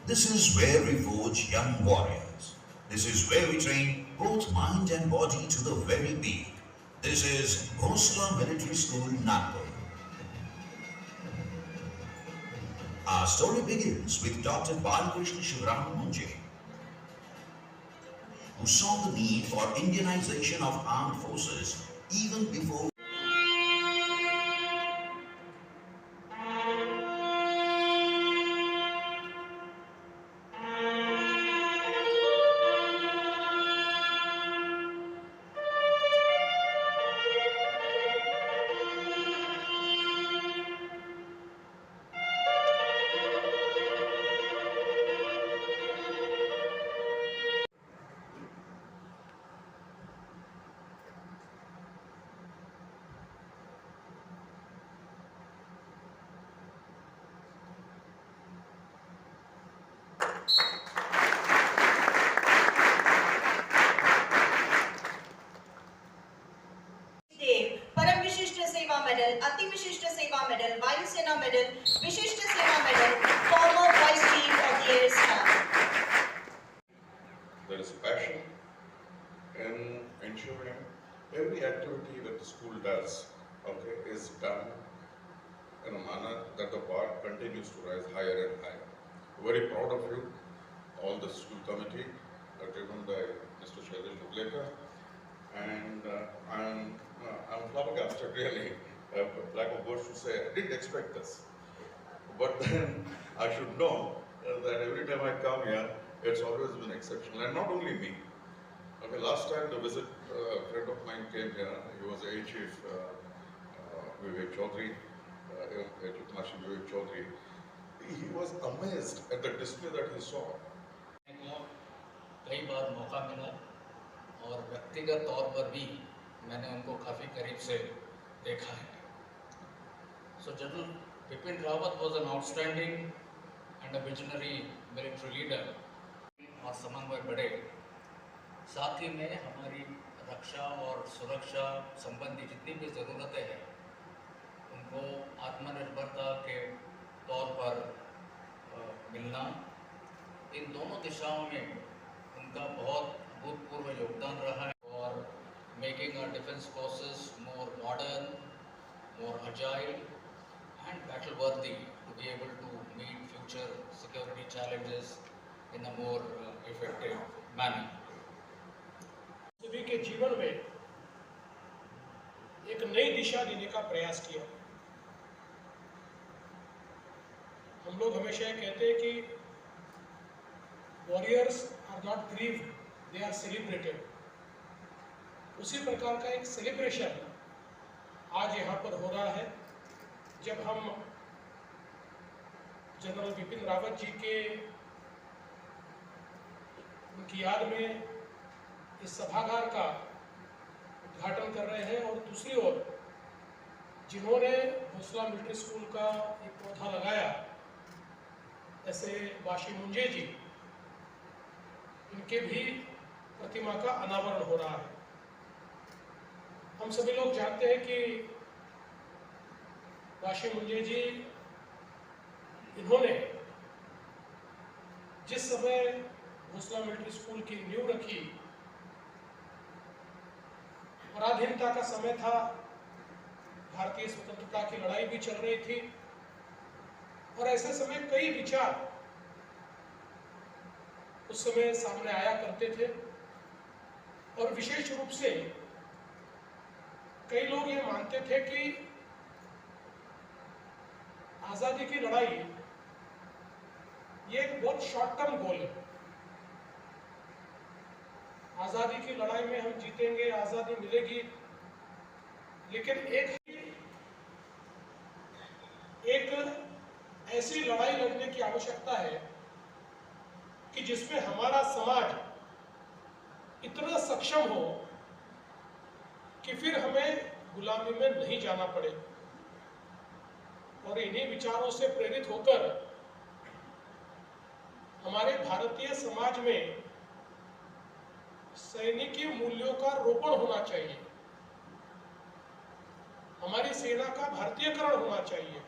This is where we forge young warriors. This is where we train both mind and body to the very peak. This is Bhosla Military School, Nagpur. Our story begins with Dr. Balakrishna Shivram Munje, who saw the need for Indianization of armed forces even before परम विशिष्ट सेवा medal, अति विशिष्ट सेवा medal, वायुसेना medal, विशिष्ट सेवा medal, former Vice Chief of the Air Staff. There is passion in ensuring every activity that the school does, is done in a manner that the bar continues to rise higher and higher. Very proud of you, all the school committee, driven by Mr. Shailesh Duglekar, and I'm flabbergasted really. Black of words to say, I didn't expect this. But then I should know that every time I come here, it's always been exceptional, and not only me. Okay, last time the visit, a friend of mine came here. He was A Chief Vivek Chaudhary, Vivek Chaudhary. He was amazed at the display that he saw. कई बार मौका मिला और व्यक्तिगत तौर पर भी मैंने उनको काफ़ी करीब से देखा है. So General Bipin Rawat was an outstanding and a visionary military leader. और समन्वय बढ़े, साथ ही में हमारी रक्षा और सुरक्षा संबंधी जितनी भी ज़रूरतें हैं उनको आत्मनिर्भरता के तौर पर मिलना, इन दोनों दिशाओं में उनका बहुत अभूतपूर्व योगदान रहा है. और making our defense forces more modern, more agile and battle worthy to be able to meet future security challenges in a more effective manner. सभी के जीवन में एक नई दिशा देने का प्रयास किया. हम लोग हमेशा कहते हैं कि warriors are not grieved, they are celebrated. उसी प्रकार का एक सेलिब्रेशन आज यहाँ पर हो रहा है जब हम जनरल बिपिन रावत जी के उनकी याद में इस सभागार का उद्घाटन कर रहे हैं. और दूसरी ओर जिन्होंने भोसला मिलिट्री स्कूल का एक पौधा लगाया, ऐसे वाशी मुंजे जी, इनके भी प्रतिमा का अनावरण हो रहा है. हम सभी लोग जानते हैं कि वाशी मुंजे जी, इन्होंने जिस समय भोसला मिलिट्री स्कूल की नींव रखी, पराधीनता का समय था, भारतीय स्वतंत्रता की लड़ाई भी चल रही थी, और ऐसे समय कई विचार उस समय सामने आया करते थे. और विशेष रूप से कई लोग ये मानते थे कि आजादी की लड़ाई ये एक बहुत शॉर्ट टर्म गोल है. आजादी की लड़ाई में हम जीतेंगे, आजादी मिलेगी, लेकिन एक ऐसी लड़ाई लड़ने की आवश्यकता है कि जिसमें हमारा समाज इतना सक्षम हो कि फिर हमें गुलामी में नहीं जाना पड़े. और इन्हीं विचारों से प्रेरित होकर हमारे भारतीय समाज में सैनिकी मूल्यों का रोपण होना चाहिए, हमारी सेना का भारतीयकरण होना चाहिए,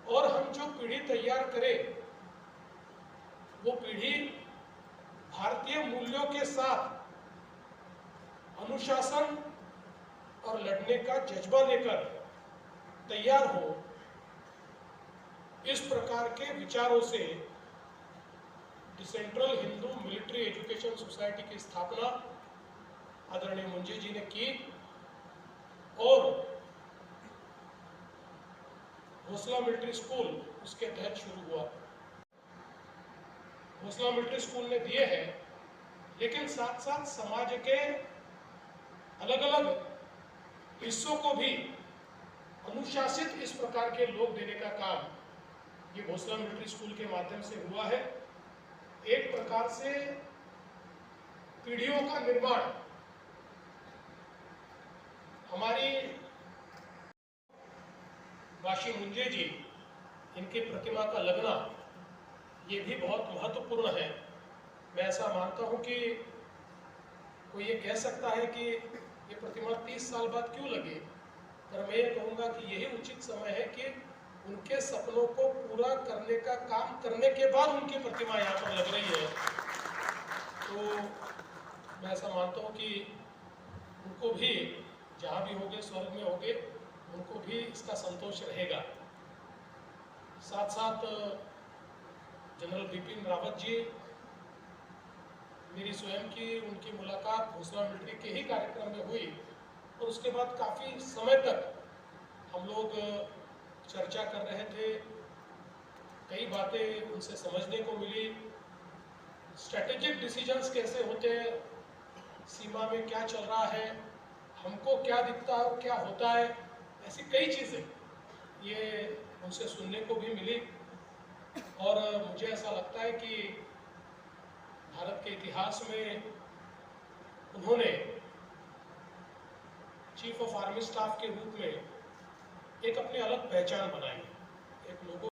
और हम जो पीढ़ी तैयार करें वो पीढ़ी भारतीय मूल्यों के साथ अनुशासन और लड़ने का जज्बा लेकर तैयार हो, इस प्रकार के विचारों से central Hindu military education society की स्थापना आदरणीय मुंजे जी ने की और भोसला मिलिट्री स्कूल उसके तहत शुरू हुआ। भोसला मिलिट्री स्कूल ने दिए हैं, लेकिन साथ साथ समाज के अलग अलग हिस्सों को भी अनुशासित इस प्रकार के लोग देने का काम ये भोसला मिलिट्री स्कूल के माध्यम से हुआ है। एक प्रकार से पीढ़ियों का निर्माण हमारी वाशी मुंजे जी, इनकी प्रतिमा का लगना ये भी बहुत महत्वपूर्ण है। मैं ऐसा मानता हूं कि कोई ये कह सकता है कि ये प्रतिमा 30 साल बाद क्यों लगी, पर मैं ये कहूँगा कि यही उचित समय है कि उनके सपनों को पूरा करने का काम करने के बाद उनकी प्रतिमा यहाँ पर लग रही है। तो मैं ऐसा मानता हूँ कि उनको भी जहाँ भी होंगे, स्वर्ग में होंगे, उनको भी इसका संतोष रहेगा। साथ साथ जनरल बिपिन रावत जी, मेरी स्वयं की उनकी मुलाकात भोसला मिलिट्री के ही कार्यक्रम में हुई और उसके बाद काफ़ी समय तक हम लोग चर्चा कर रहे थे। कई बातें उनसे समझने को मिली, स्ट्रैटेजिक डिसीजंस कैसे होते हैं, सीमा में क्या चल रहा है, हमको क्या दिखता है और क्या होता है, ऐसी कई चीज़ें ये उनसे सुनने को भी मिली। और मुझे ऐसा लगता है कि भारत के इतिहास में उन्होंने चीफ ऑफ आर्मी स्टाफ के रूप में एक अपनी अलग पहचान बनाई। एक लोगों